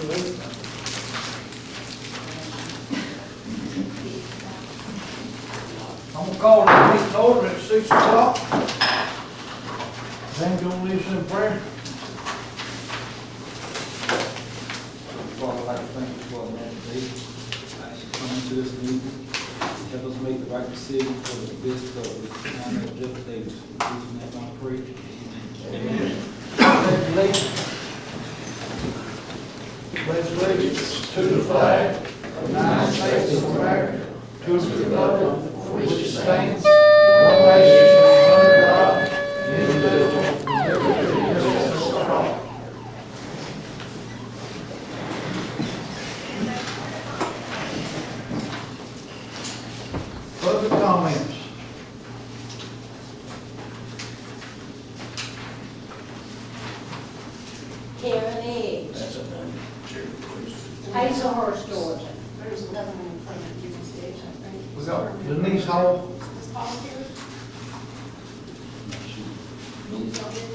I'm gonna call the meeting order at 6 o'clock. Then gonna lead us in prayer. Father, I'd like to thank you for another day. I should come into this meeting, help us make the right decision for the best of the town of Jeff Davis. In Jesus' name I pray. Amen. Pledge allegiance. Pledge allegiance to the flag of the United States of America, to the republic for which it stands, one nation, under God, indivisible, with liberty and justice for all. Further comments? Karen Eggs, That's a name. Hazelhurst, Georgia. There's another one in front of you instead, I think. We got Denise Hall. Is Paul here? He's not here?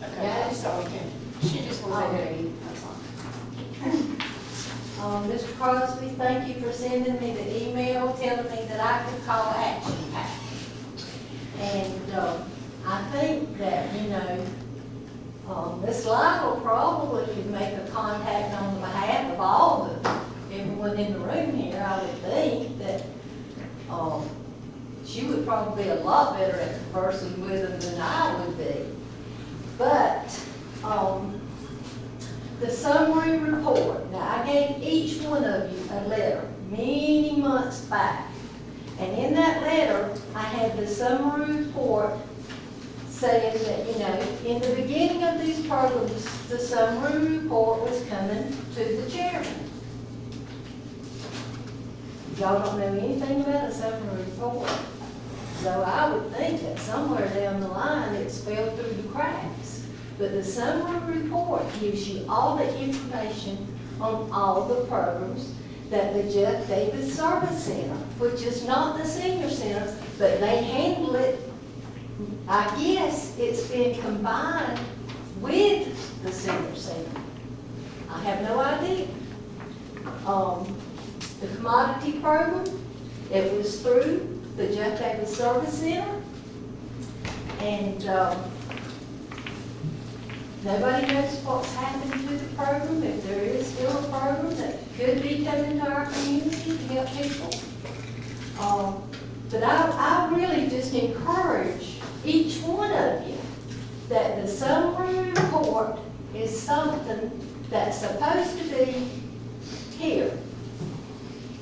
Okay. Yeah, Okay, so, okay. She just was Okay. there, that's all. Mr. Crosby, thank you for sending me the email telling me that I could call Action Pack. And I think that, Ms. Lytle probably could make a contact on the behalf of everyone in the room here. I would think that she would probably be a lot better at conversing with them than I would be. But the summary report, now I gave each one of you a letter many months back. And in that letter, I had the summary report saying that, in the beginning of these programs, the summary report was coming to the chairman. Y'all don't know anything about a summary report. So I would think that somewhere down the line, it's fell through the cracks. But the summary report gives you all the information on all the programs that the Jeff Davis Service Center, which is not the senior center, but they handle it. I guess it's been combined with the senior center. I have no idea. The commodity program, it was through the Jeff Davis Service Center. And nobody knows what's happened to the program, if there is still a program that could be coming to our community to help people. But I really just encourage each one of you that the summary report is something that's supposed to be here.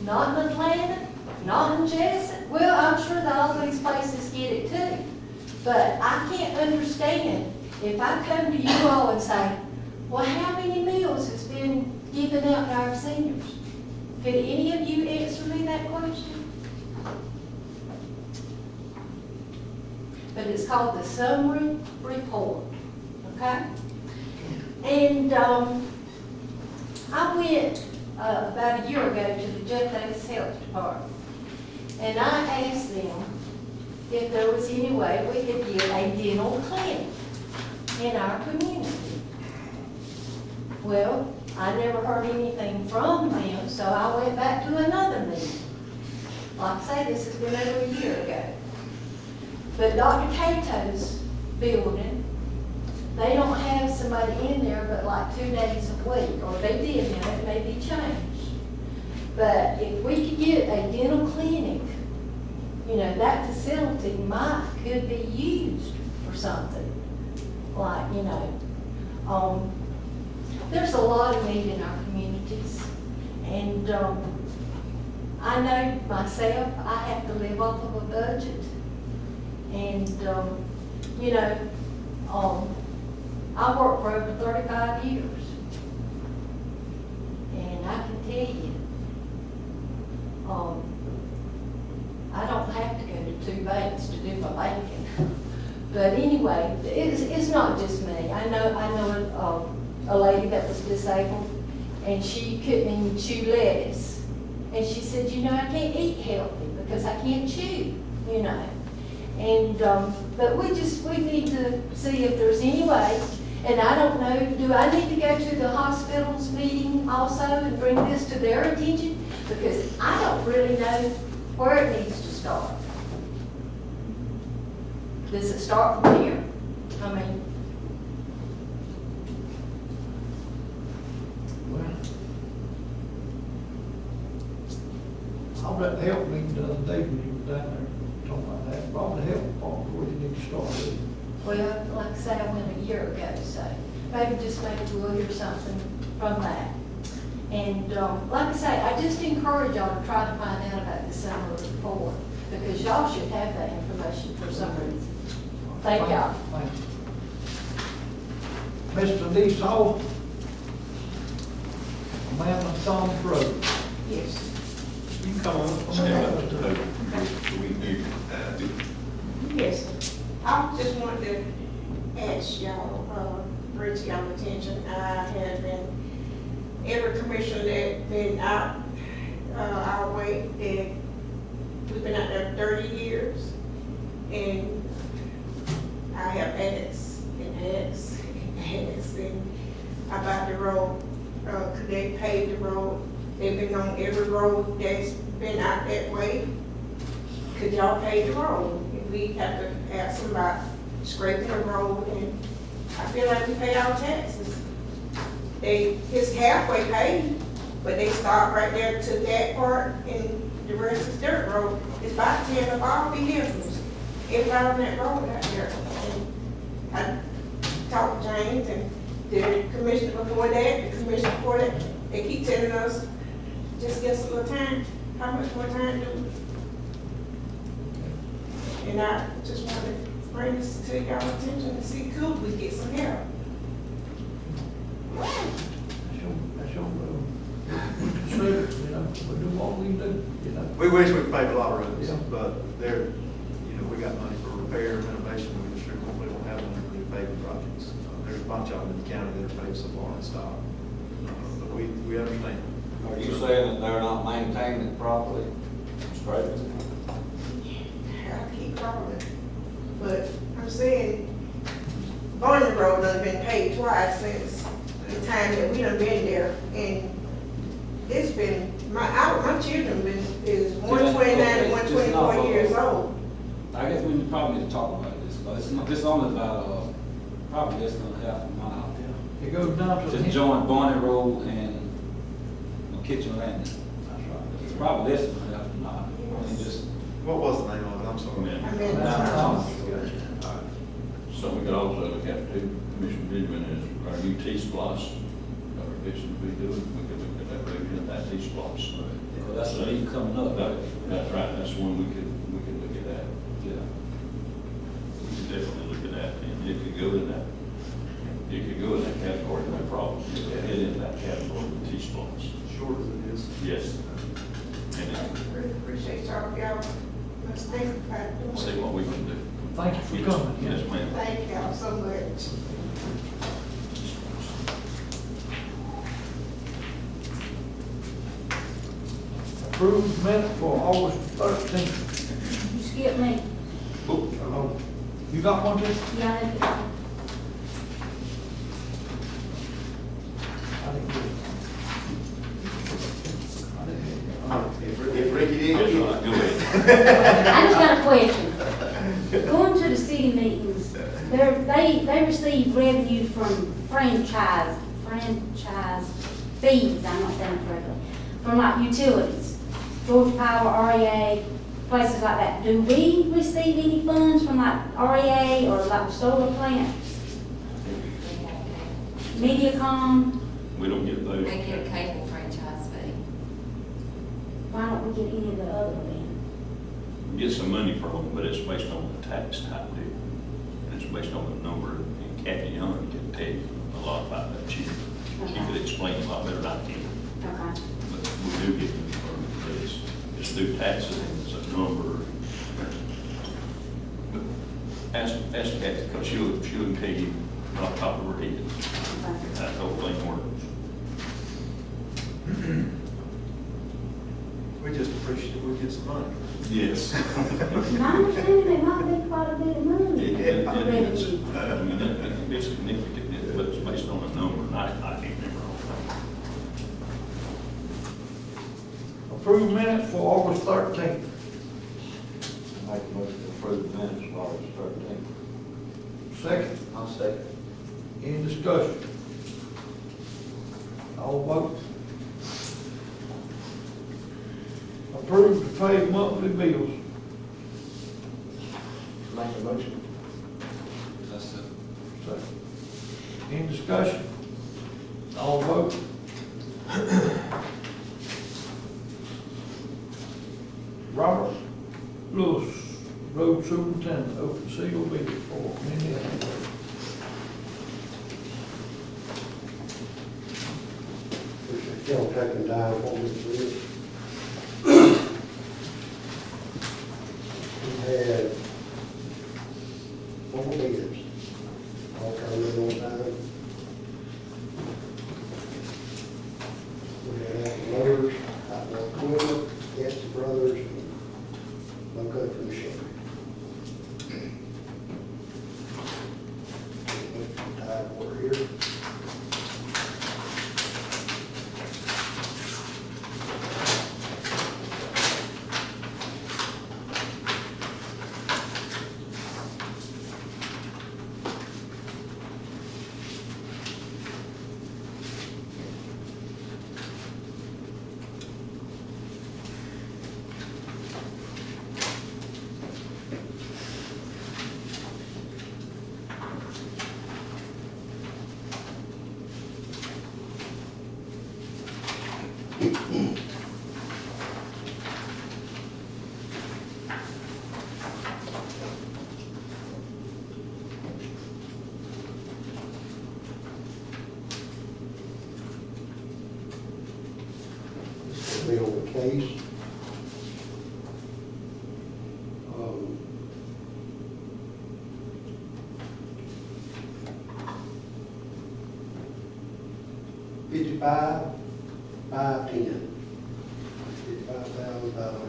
Not in Atlanta, not in Jesup. Well, I'm sure that all these places get it too. But I can't understand if I come to you all and say, well, how many meals has been given out to our seniors? Could any of you answer me that question? But it's called the summary report, okay? And I went about a year ago to the Jeff Davis Health Department, and I asked them if there was any way we could get a dental clinic in our community. Well, I never heard anything from them, so I went back to another meeting. Like I say, this has been over a year ago. But Dr. Cato's building, they don't have somebody in there but like 2 days a week, or they did now, it may be changed. But if we could get a dental clinic, that facility could be used for something. Like, there's a lot of need in our communities. And I know myself, I have to live off of a budget. And, I worked for over 35 years. And I can tell you, I don't have to go to 2 banks to do my banking. But anyway, it's not just me. I know a lady that was disabled, and she couldn't even chew lettuce. And she said, I can't eat healthy because I can't chew, And, but we need to see if there's any way. And I don't know, do I need to go to the hospital's meeting also and bring this to their attention? Because I don't really know where it needs to start. Does it start from here? I mean, Well, I was at the health meeting the other day when you were down there talking about that, probably the health department where you need to start with. well, like I say, I went a year ago, so maybe we'll hear something from that. And, like I say, I just encourage y'all to try to find out about the summer report, because y'all should have that information for some reason. Thank y'all. Thank you. Mr. Lee Hall, Amanda Thomas Road. Yes. You can come on. Stand up to the podium. We need, Yes. I just wanted to ask y'all, bring to y'all attention, I have been, every commissioner that been out, our way, and we've been out there 30 years, and I have asked and about the road, could they pave the road? They've been on every road that's been out that way. Could y'all pave the road? We have to ask them about scraping the road, and I feel like we pay our taxes. It's halfway paid, but they start right there to that part, and the rest is dirt road. It's about 10 of our vehicles, everybody on that road out there. And I talked to James and the commissioner before that, the commissioner before that, they keep telling us, just give us a little time. How much more time do we? And I just want to bring this to y'all attention and see, could we get some help? That's your road. We consider it, you know, we do what we do, you know. We wish we could pave a lot of roads, Yeah. but there, you know, we got money for repair, renovation, we just we don't have money for new paving projects. There's a bunch of them in the county that are paved so far and stopped. But we understand. are you saying that they're not maintaining it properly? Straight? I keep calling, but I'm saying, Barney Road done been paid twice since the time that we done been there, and it's been, my children is 129 and 124 years old. I guess we probably need to talk about this, but it's only about, probably less than half a mile out there. It goes down to the. Just join Barney Road and Kitchen Landing. That's right. It's probably less than half a mile. I mean, just, What was the name of it? I'm sorry. I mean, Now, So we could also look at too, Commissioner Benjamin, is our new T-Splosh, that we're fixing to be doing, we could look at that road in that T-Splosh. well, that's the meeting coming up, right? That's right, that's one we could look at that. Yeah. We could definitely look at that, and it could go in that, category, no problem. It could head in that category with T-Splosh. Short as it is. Yes. And I really appreciate y'all, let's think about then see doing what we can do. Thank you for coming. Yes, it. ma'am. Thank y'all so much. Approved minute for August 13th. You skipped me. Oh, you got one too? Yeah, I did. I didn't get it. I didn't get it. If Ricky Yes, didn't right, get go ahead. I just got a question. Going to the city meetings, they receive revenue from franchise fees, I'm not saying it correctly, from like utilities, Georgia Power, REA, places like that. Do we receive any funds from like REA or like solar plants? Mediacom, We don't get those. They get a cable franchise fee. why don't we get any of the other then? Get some money from them, but it's based on the tax type deal. And it's based on the number, and Kathy Young can tell you a lot about that. She could explain a lot better than I can. Okay. But we do get them from, but it's due taxes, and it's a number. But ask Kathy, because she'll tell you off the top of her head, that whole thing works. We just appreciate it, we get some money. Yes. My understanding, they might be quite a bit of money. It is. revenue. I mean, it can be significant. based on a number, and I can't remember all Approved minutes for August 13th. Make a motion to approve the minutes of August 13th. Second, I'll second. any discussion? All vote. Approved to pay monthly bills. Make a motion. Second. Any discussion? All vote. Robert Lewis, Road Superintendent, open seal bid for minute. Appreciate y'all taking time for me for this. We had 4 bids, all turned in on time. We had Apple Motors, Outlaw Equipment, Gadsby Brothers, and Low Country Machinery. Tide order here. This will be on the case. $55,510. $55,500.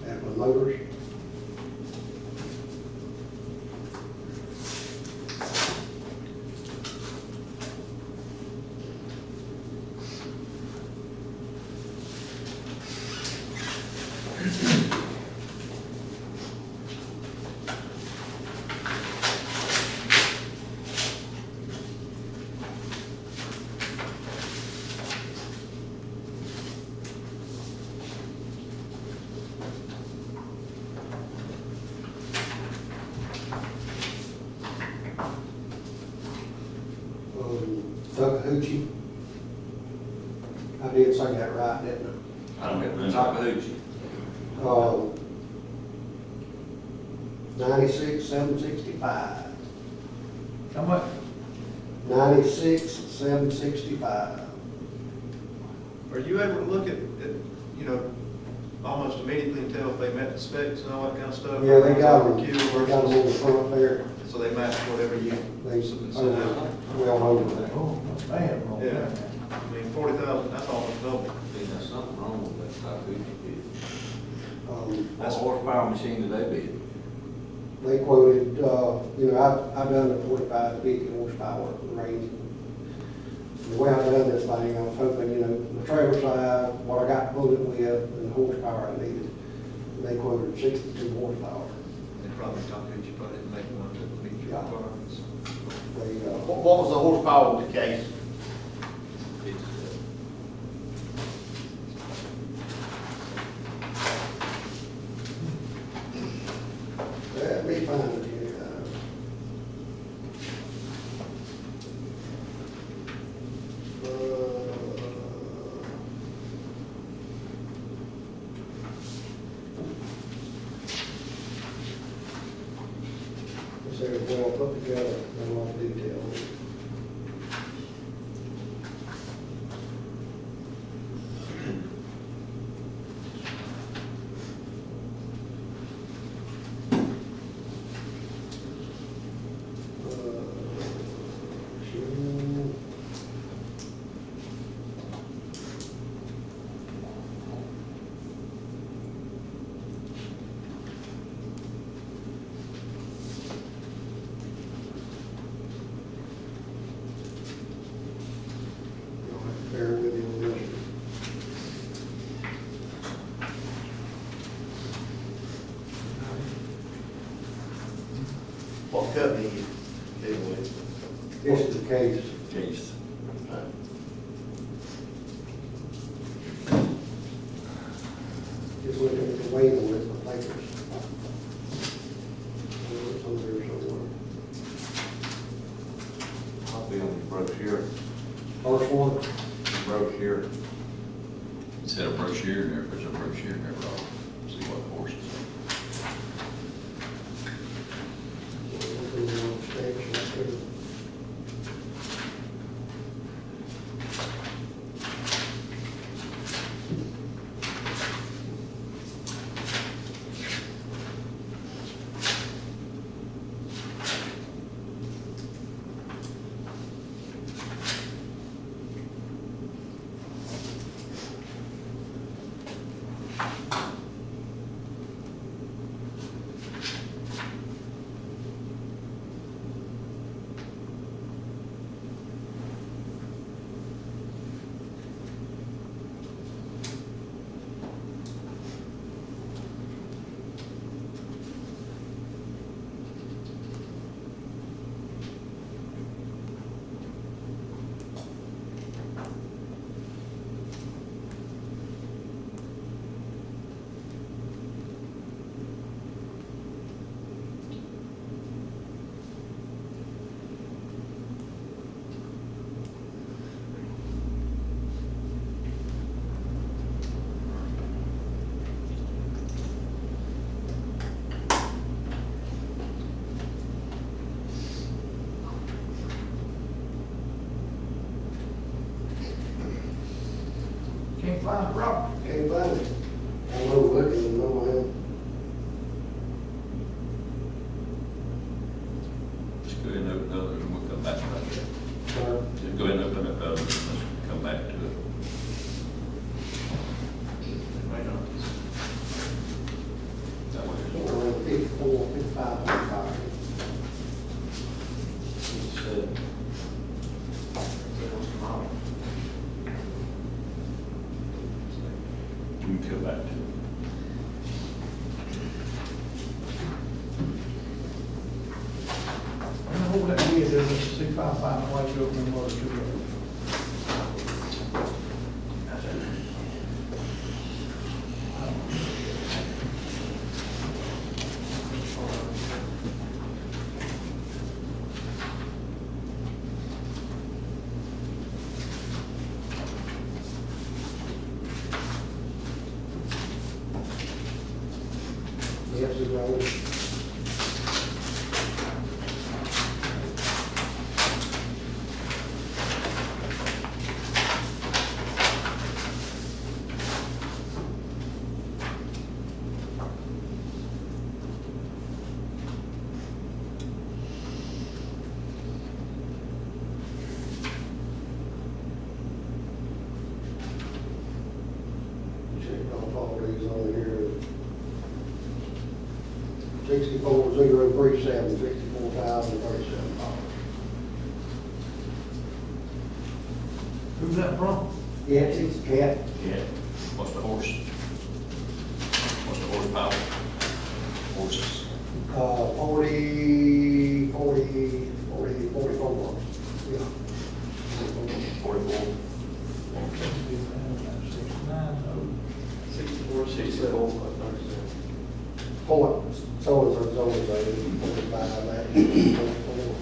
Apple Motors. Tuckahoochee. I did say that right, didn't I don't remember. Chattahoochee. I? 96,765. How much? 96,765. Are you able to look at, you know, almost immediately and tell if they met the specs and all that kind of stuff? Yeah, they got them, Q they got them on the front there. So they match whatever you They, sent out? well over that. Oh, man, oh, Yeah. man. I mean, 40,000, that's almost double. There's something wrong with that Chattahoochee bid. What That's horsepower machine did they bid? They quoted, you know, I've done the 45 to 50 horsepower range. The way I done this thing, I was hoping, you know, the trailer size, what I got to pull it with, and the horsepower I needed. They quoted 62 horsepower. They probably Chattahoochee probably didn't make one that would meet your Yeah. requirements. They, What was the horsepower of the case? let me find it here. This everything all put together, a lot of detail. What company you dealing with? This is the case. Case. Just looking at the waiting list of papers. It's over there somewhere. I'll be on the brochure, First one, brochure. Set a brochure in there, there's a brochure in there, Rob, see what horses. looking at the stage, right there. Can't find the rock. Can't find it. I'm overlooking them, no man. Just go ahead and open others and we'll come back to that. Sir, Just go ahead and open up others and let's come back to it. That way it's somewhere around 54, 55, 55. we can come back to it. I don't know what that is, it's 255, why you open them other two roads? Yes, it's right. Check off all these on here. 64,037, $64,037. Who's that from? Yeah, it's cat. Yeah. What's the horse? What's the horsepower? Horses. 44. Yeah. 44. 69, 64. Point, so-and-so, 45, that, 44.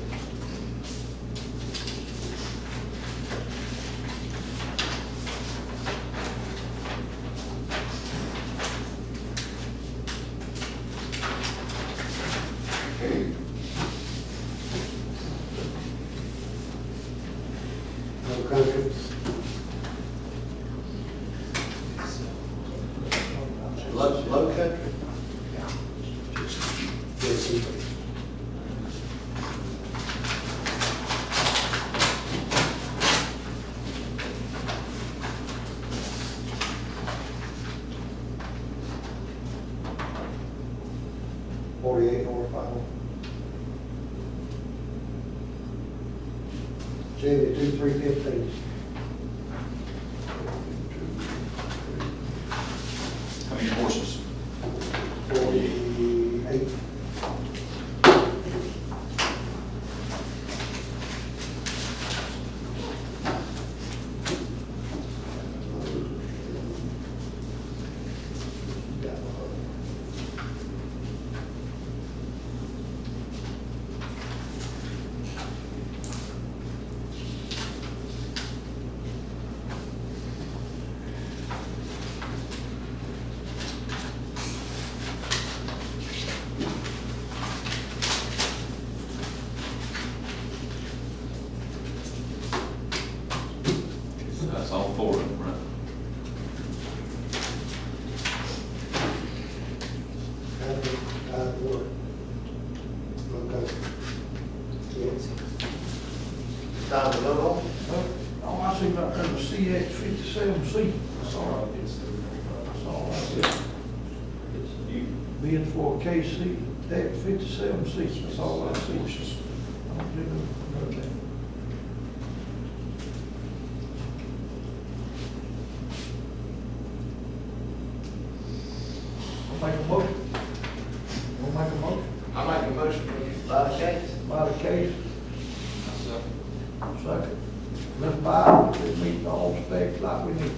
No country. Low country? Yes, 48 horsepower. 72, 315. How many horses? 48. Time to vote on? Oh, I see right there, the CX 57C. That's all I did. That's all I did. Bids for KC Deck 57C, that's all I see. I don't do that. I'll make a motion. We'll make a motion. I make a motion for buy the case. By the case. Second. Let's buy it, it meets all specs like we need.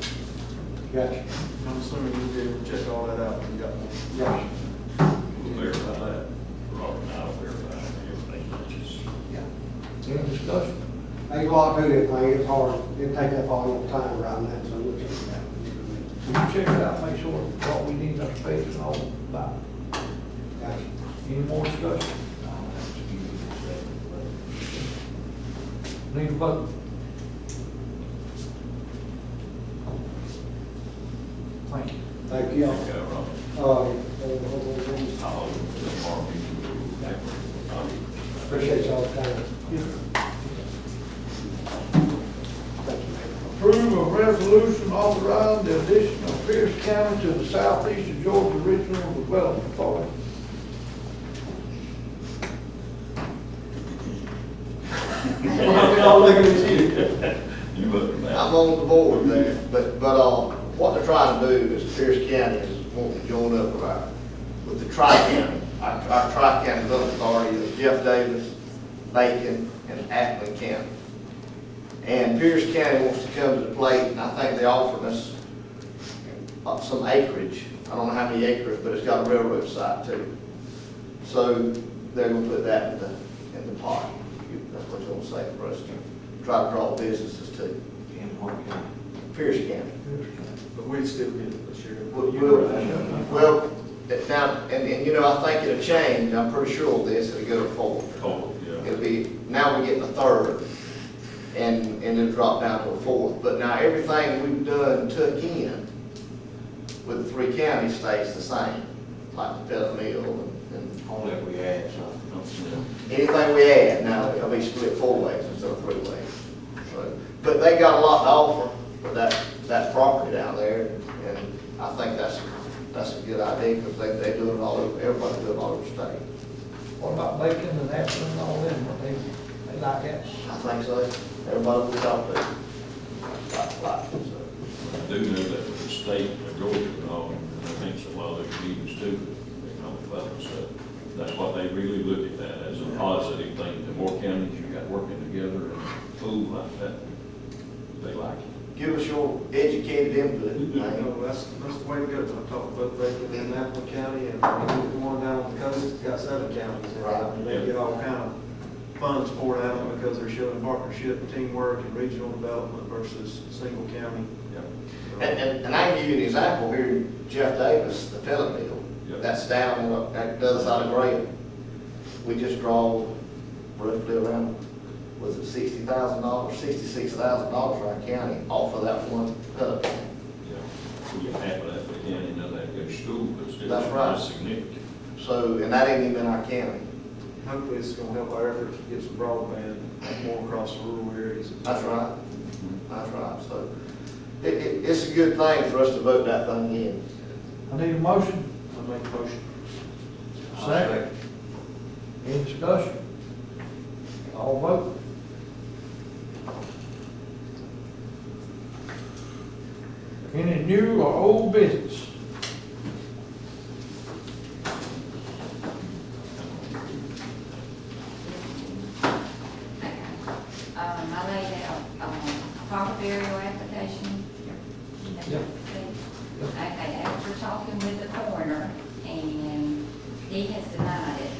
Gotcha. I'm assuming you'll be able to check all that out when you got more. Gotcha. We'll verify that. Robert and I will verify everything matches. Yeah. Any discussion? Ain't a lot to that thing, it's hard, it take that long time around that, so we'll check it out. Will you check it out, make sure what we need, our specs and all about it? Gotcha. Any more discussion? Need a vote? Thank you. Thank you. Okay, Robert. I'll inform you. Appreciate y'all's time. Approve a resolution authorizing the addition of Pierce County to the southeast of Georgia Regional Development Authority. I'm looking at you. You voted that. I'm on the board there, but what they're trying to do is Pierce County is wanting to join up with the Tri-County. Our Tri-County Development Authority is Jeff Davis, Bacon, and Ackman County. And Pierce County wants to come to the plate, and I think they offered us some acreage. I don't know how many acres, but it's got a railroad site too. So they're gonna put that in the pot. That's what you're gonna say for us to try to draw businesses to. In what county? Pierce County. But we'd still get it this year. Well, now, and you know, I think it'll change, I'm pretty sure of this, it'll go to fourth. Oh, yeah. It'll be, now we're getting a third, and it'll drop down to a fourth. But now, everything we've done and took in with the three counties stays the same, like the pellet mill and Only if we add something. anything we add, now it'll be split 4 ways instead of 3 ways. So, but they got a lot to offer for that property down there, and I think that's a good idea, because they do it all over, everybody do it all over the state. What about Bacon and Ashland and all them, what they like that? I think so, everybody we talk to. Like, so. I do know that the state of Georgia and all, and I think a lot of their meetings too, economic development stuff, that's what they really look at that as a positive thing. The more counties you got working together and food like that, they like it. Give us your educated input. You man. know, that's the way to go. I talked about Bacon in Appleton County, and the one down on the coast, it's got 7 counties in it. Right. And they get all kind of funds poured out of them because they're showing partnership, teamwork, and regional development versus single county. And I can give you an example here, Jeff Davis, the pellet mill, Yeah. that's down on the other side of Graham. We just draw roughly around, was it $60,000, $66,000 for our county off of that one pellet plant. Yeah. We get half of that, they can't, know that go to school, but still. That's right. It's significant. So, and that ain't even in our county. Hopefully, it's gonna help our efforts to get some broadband more across the rural areas. That's right. That's right. So it's a good thing for us to vote that thing in. I need a motion. I make a motion. Second. Any discussion? All vote. Any new or old business? I laid out, property burial application. Yeah. Okay, after talking with the coroner, and he has denied it,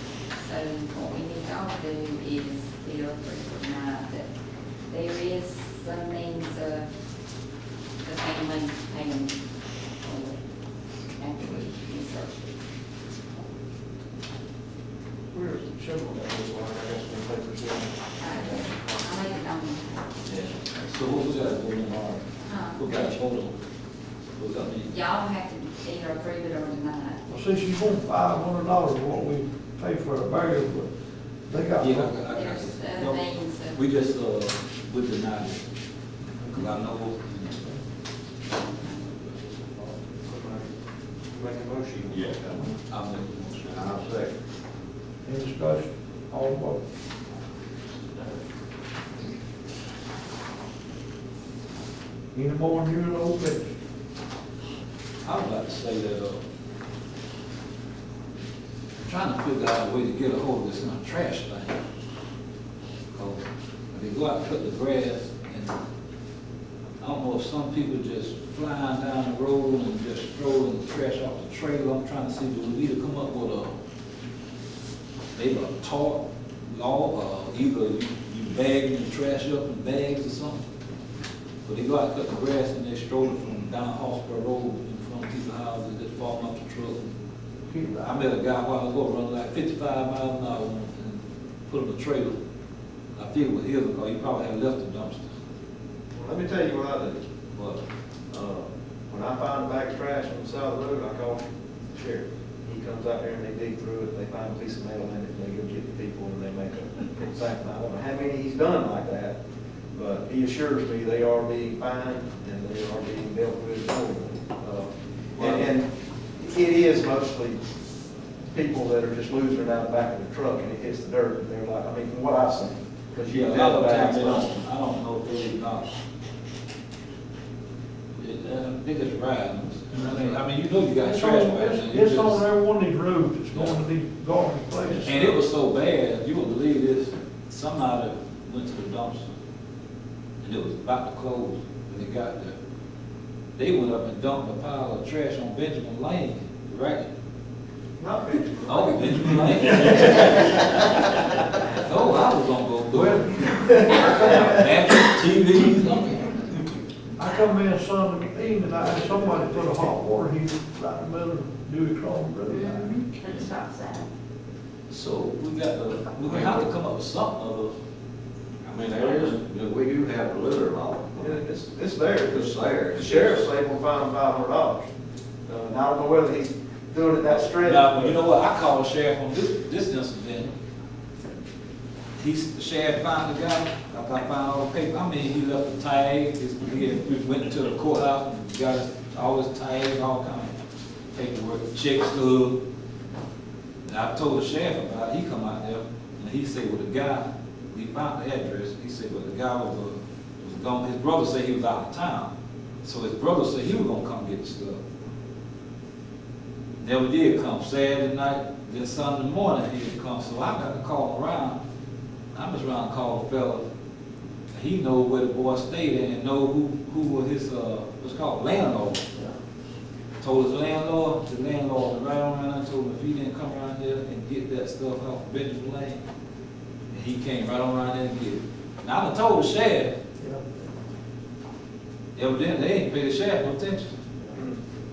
so what we need y'all to do is still approve tonight that there is some means of the family paying for it after we research it. Where's the shovel that was like, I guess we take this in. I laid it on. So what was that, what got total? What was that mean? Y'all have to either approve it or deny it. Well, see, she's going $500 what we pay for a burial, but they got. Yeah, There's, no, We just, we denied it. Cause I know, Make a motion. Yeah. I'm making a motion. I'll second. Any discussion? All in favor? Any more new and old business? I would like to say that, I'm trying to figure out a way to get a hold of this trash thing. Cause they go out and cut the grass, and I don't know if some people just flying down the road and just throwing the trash off the trailer. I'm trying to see, do we need to come up with maybe a tort law, either you bagging the trash up in bags or something. But they go out and cut the grass and they stroll it from down Hospital Road in front of people's houses, just falling off the truck. I met a guy a while ago running like 55 miles an hour and put him in a trailer. I figured it was his because he probably had left the dumpster. Well, let me tell you what I do. But When I find a bag of trash on the side of the road, I call the sheriff. He comes out there and they dig through it, they find a piece of mail in it, and they go get the people and they make a sample. I don't know how many he's done like that, but he assures me they are being fined and they are being dealt with accordingly. And it is mostly people that are just losing it out the back of the truck and it hits the dirt and they're like, I mean, from what I've seen. Because you yeah, a can lot tell of the times bags they don't. don't, I don't know if they not. I think it's riding. I mean, you know you got It's trash on, bags. it's and you it's just- on every one of these roads, it's going to these garbage places. And it was so bad, you wouldn't believe this, somebody went to the dumpster, and it was about to close when they got there. They went up and dumped a pile of trash on Benjamin Lane, right? Not Benjamin. Oh, Benjamin Lane. Oh, I was gonna go do Well, it. Mattress, TVs, I mean. I come in Sunday evening, I had somebody put a hot water heater right in the middle of Dewey Crawford Road. And stop sign. So we got to, we're gonna have to come up with something other. I mean, there is, we do have a litter law. Yeah, it's there, because It's there. the sheriff said we'll fine him $500. And I don't know whether he's doing it that straight. Now, you know what, I called the sheriff on this incident. The sheriff found the guy, after I found all the paper, I mean, he left the tag, we went to the courthouse and got all his tags, all kind of paperwork, check stub. And I told the sheriff about it, he come out there, and he said, well, the guy, he found the address, he said, well, the guy was gone, his brother said he was out of town. So his brother said he was gonna come get the stuff. Never did come. Saturday night, then Sunday morning he didn't come, so I got to call around. I was around call a fella. He know where the boy stayed at and know who was his what's called landlord. Told his landlord, the landlord was right around and told him if he didn't come around there and get that stuff off Benjamin Lane, and he came right around there and get it. Now I done told the sheriff. Evidently they ain't paid the sheriff no attention.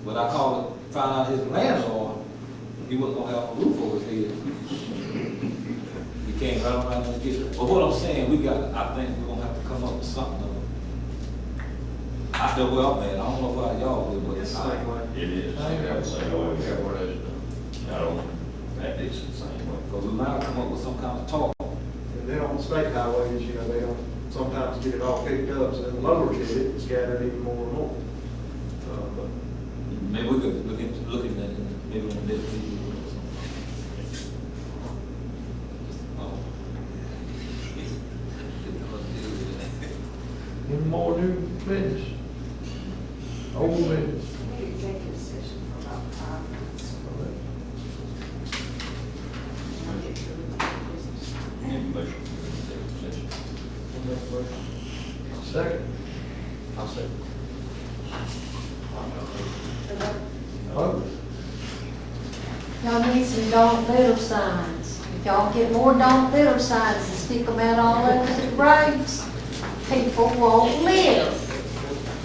But I called, found out his landlord, he wasn't gonna have a roof over his head. He came right around and get it. But what I'm saying, I think we're gonna have to come up with something. I know where I'm at, I don't know about y'all, but It's the same way. It is. That's the same way we have where that's done. I don't, that is the same way. because we might come up with some kind of talk. And then on the state highways, you know, they don't sometimes get it all picked up, so the mowers hit it, it's scattered even more and more. But Maybe we could look at that, maybe on this video or something. Oh. Any more new business? Old business? Executive session for about 5 minutes. Any motion for executive session? Second? I'll say. Vote. Y'all need some don't litter signs. If y'all get more don't litter signs and stick them out all over the roads, people won't litter.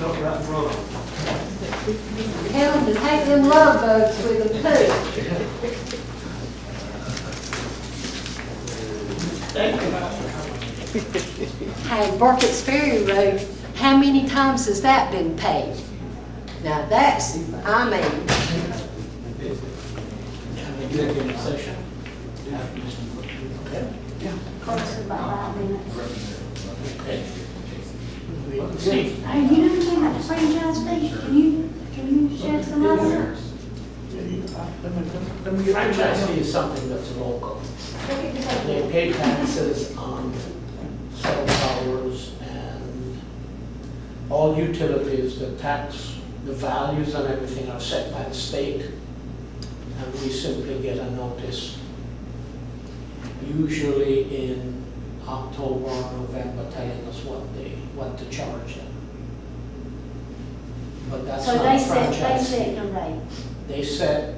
No, right in front of them. Tell them to take them love boats with them too. Hey, Burkett's Ferry Road, how many times has that been paved? Now that's, I mean, Executive session. Close about 5 minutes. Okay. See, Hey, you know anything about the franchise fee? Can you shed some light on it? franchise fee is something that's local. They pay taxes on cell towers and all utilities, the tax, the values and everything are set by the state. And we simply get a notice, usually in October or November, telling us what to charge them. But that's So not they a set franchise fee. the rate. They set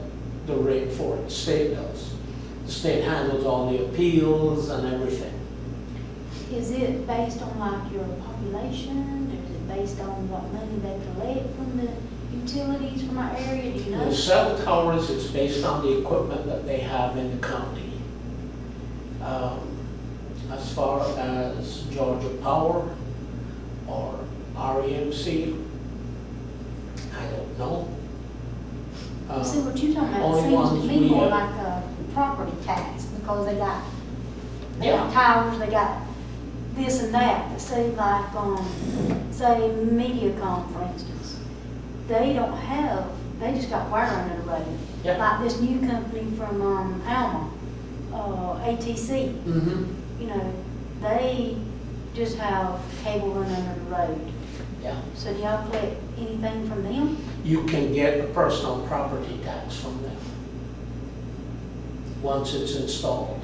the rate for it, the state does. The state handles all the appeals and everything. Is it based on like your population, or is it based on what money they collect from the utilities from our area, do you know? The cell towers is based on the equipment that they have in the county. As far as Georgia Power or REMC, I don't know. See, what you're talking about, only it seems ones to me we more have- like a property tax, because they got Yeah. towers, they got this and that. Say like, say MediaCom, for instance, they don't have, they just got wire under the road. Yeah. Like this new company from Alma, ATC, Mm-hmm. you know, they just have cable running under the road. Yeah. So do y'all collect anything from them? You can get a personal property tax from them once it's installed.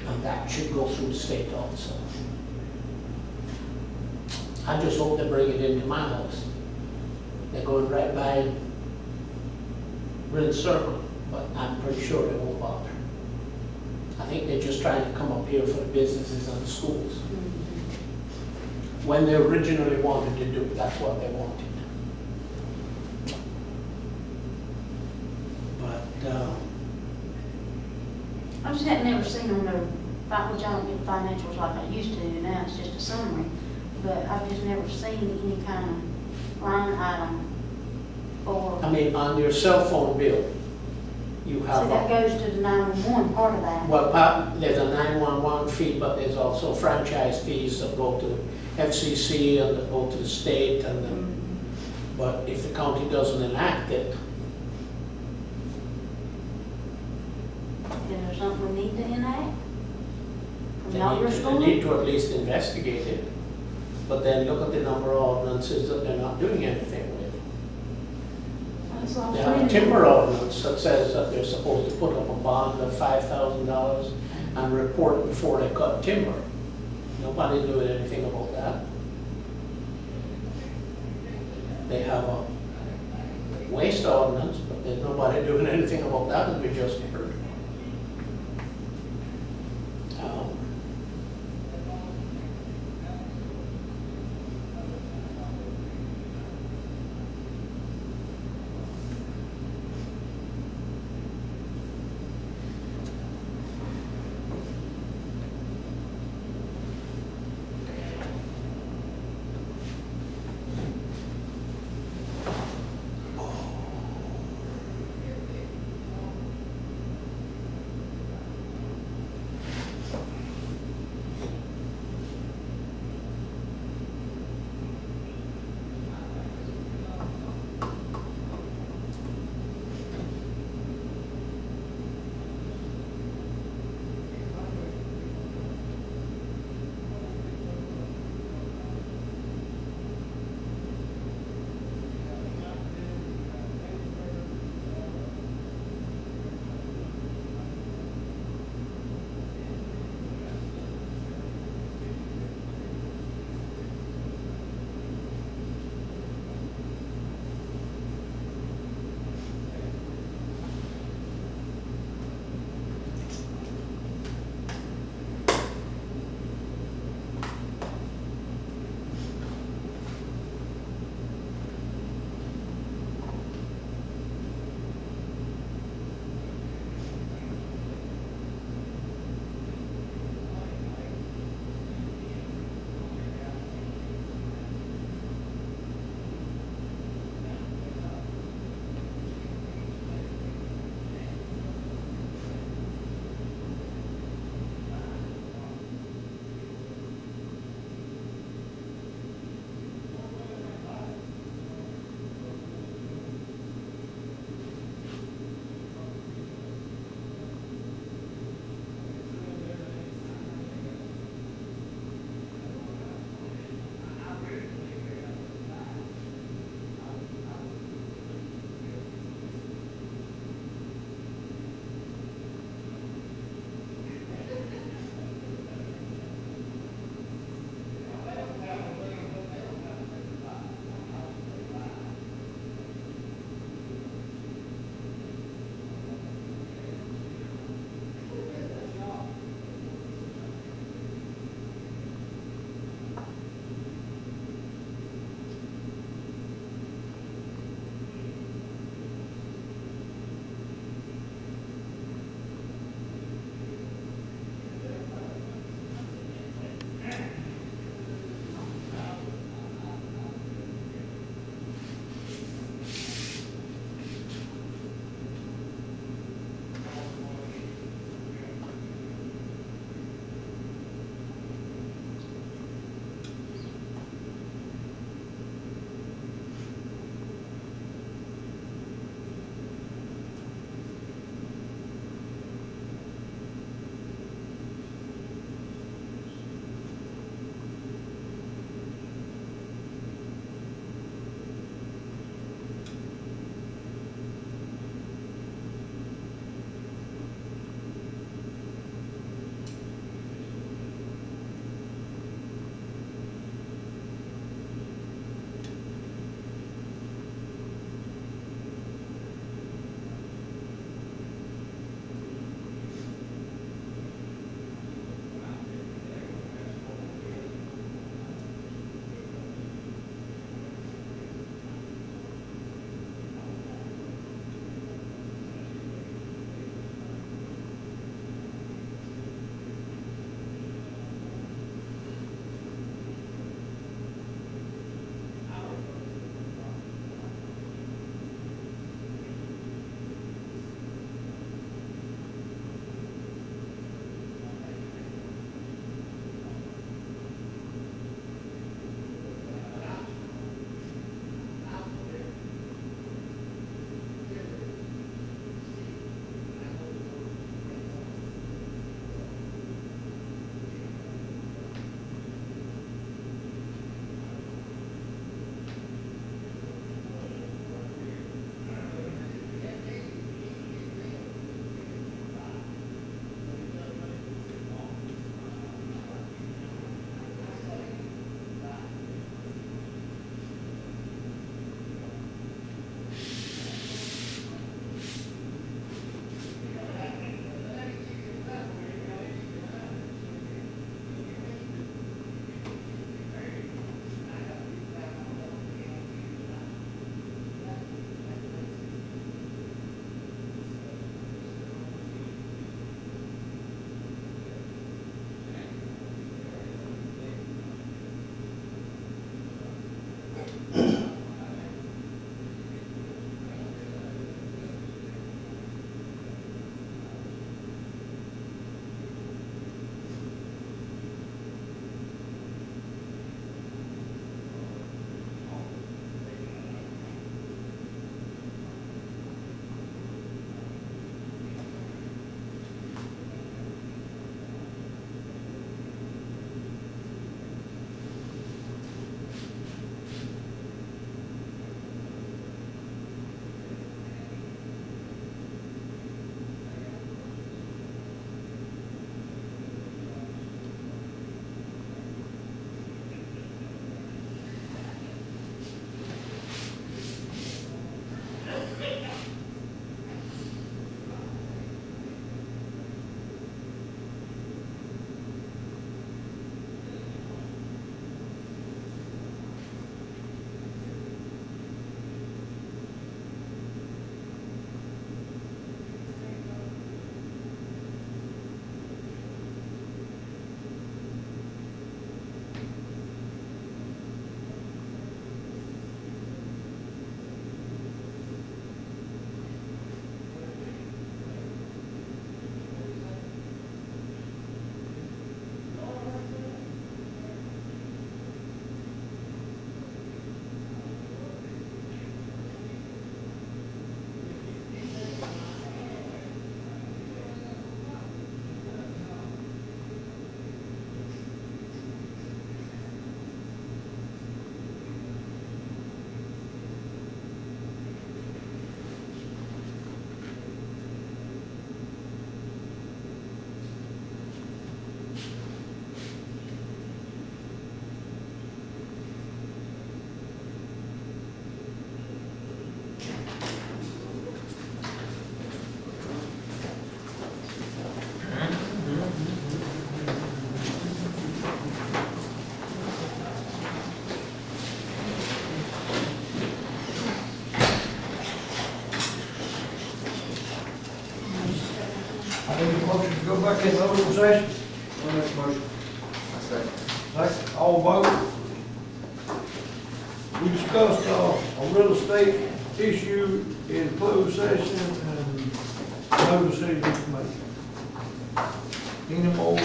And that should go through the state also. I just hope they bring it into my house. They're going right by Red Circle, but I'm pretty sure they won't bother. I think they're just trying to come up here for the businesses and the schools. When they originally wanted to do it, that's what they wanted. But, I just had never seen on their, which I don't get financials like I used to, now it's just a summary, but I've just never seen any kind of line item for, I mean, on your cell phone bill, you so have, that goes to the 911 part of that. well, there's a 911 fee, but there's also franchise fees that go to FCC and that go to the state and then, but if the county doesn't enact it, Is there something we need to enact? From they y'all, your need school? to at least investigate it. But then look at the number of ordinances that they're not doing anything with. That's all They have a really- timber ordinance that says that they're supposed to put up a bond of $5,000 and report before they cut timber. Nobody's doing anything about that. They have a waste ordinance, but there's nobody doing anything about that, as we just heard. Go back in open session. I'll make a motion. Second, all vote. We discussed, a real estate issue in closed session and no decision to make. Any more?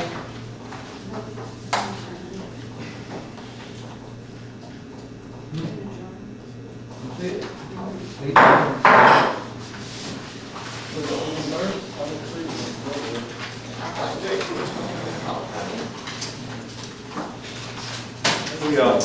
That's it? We, uh,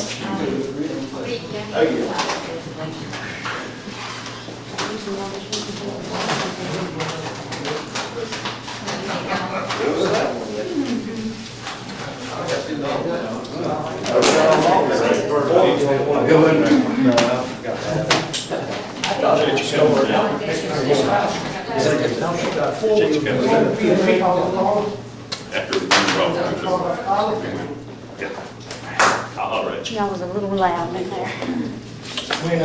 Y'all was a little loud in there. When,